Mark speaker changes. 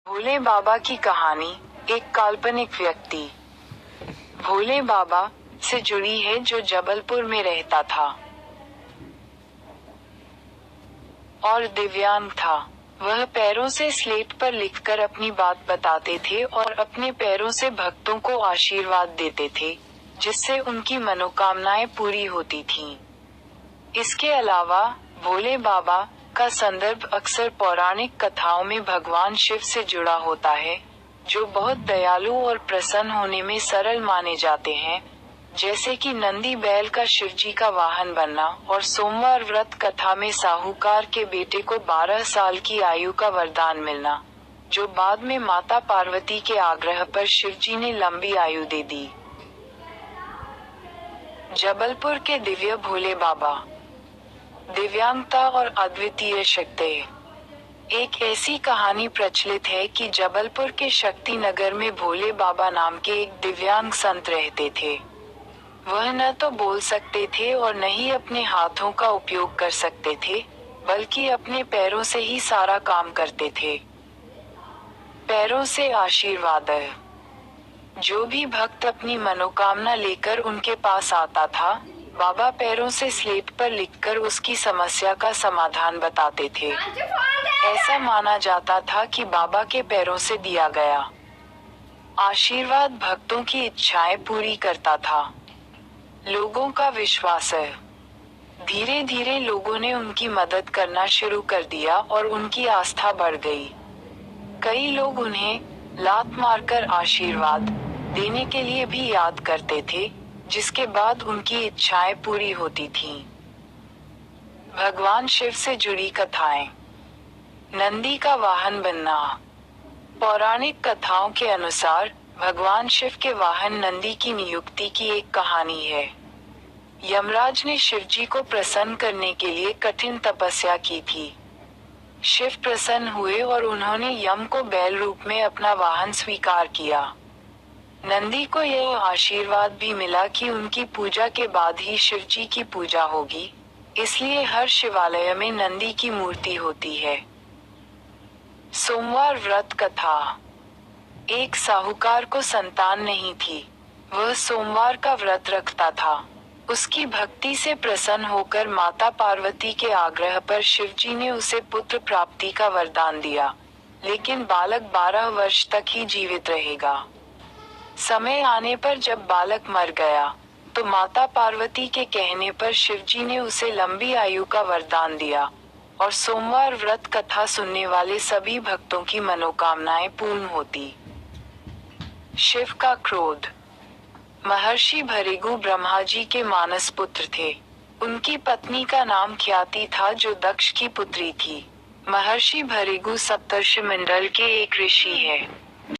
Speaker 1: भोले बाबा की कहानी। एक काल्पनिक व्यक्ति भोले बाबा से जुड़ी है जो जबलपुर में रहता था और दिव्यांग था। वह पैरों से स्लेट पर लिखकर अपनी बात बताते थे और अपने पैरों से भक्तों को आशीर्वाद देते थे, जिससे उनकी मनोकामनाएं पूरी होती थीं। इसके अलावा भोले बाबा का संदर्भ अक्सर पौराणिक कथाओं में भगवान शिव से जुड़ा होता है, जो बहुत दयालु और प्रसन्न होने में सरल माने जाते हैं, जैसे कि नंदी बैल का शिवजी का वाहन बनना और सोमवार व्रत कथा में साहूकार के बेटे को 12 साल की आयु का वरदान मिलना, जो बाद में माता पार्वती के आग्रह पर शिवजी ने लंबी आयु दे दी। जबलपुर के दिव्य भोले बाबा। दिव्यांगता और अद्वितीय शक्ति। एक ऐसी कहानी प्रचलित है कि जबलपुर के शक्ति नगर में भोले बाबा नाम के एक दिव्यांग संत रहते थे। वह न तो बोल सकते थे और न ही अपने हाथों का उपयोग कर सकते थे, बल्कि अपने पैरों से ही सारा काम करते थे। पैरों से आशीर्वाद। जो भी भक्त अपनी मनोकामना लेकर उनके पास आता था, बाबा पैरों से स्लेट पर लिखकर उसकी समस्या का समाधान बताते थे। ऐसा माना जाता था कि बाबा के पैरों से दिया गया आशीर्वाद भक्तों की इच्छाएं पूरी करता था। लोगों का विश्वास है। धीरे धीरे लोगों ने उनकी मदद करना शुरू कर दिया और उनकी आस्था बढ़ गई। कई लोग उन्हें लात मारकर आशीर्वाद देने के लिए भी याद करते थे, जिसके बाद उनकी इच्छाएं पूरी होती थीं। भगवान शिव से जुड़ी कथाएं। नंदी का वाहन बनना। पौराणिक कथाओं के अनुसार भगवान शिव के वाहन नंदी की नियुक्ति की एक कहानी है। यमराज ने शिवजी को प्रसन्न करने के लिए कठिन तपस्या की थी। शिव प्रसन्न हुए और उन्होंने यम को बैल रूप में अपना वाहन स्वीकार किया। नंदी को यह आशीर्वाद भी मिला कि उनकी पूजा के बाद ही शिवजी की पूजा होगी, इसलिए हर शिवालय में नंदी की मूर्ति होती है। सोमवार व्रत कथा। एक साहूकार को संतान नहीं थी। वह सोमवार का व्रत रखता था। उसकी भक्ति से प्रसन्न होकर माता पार्वती के आग्रह पर शिवजी ने उसे पुत्र प्राप्ति का वरदान दिया, लेकिन बालक 12 वर्ष तक ही जीवित रहेगा। समय आने पर जब बालक मर गया, तो माता पार्वती के कहने पर शिवजी ने उसे लंबी आयु का वरदान दिया और सोमवार व्रत कथा सुनने वाले सभी भक्तों की मनोकामनाएं पूर्ण होती। शिव का क्रोध। महर्षि भृगु ब्रह्मा जी के मानस पुत्र थे। उनकी पत्नी का नाम ख्याति था, जो दक्ष की पुत्री थी। महर्षि भृगु सप्तर्षि मंडल के एक ऋषि है।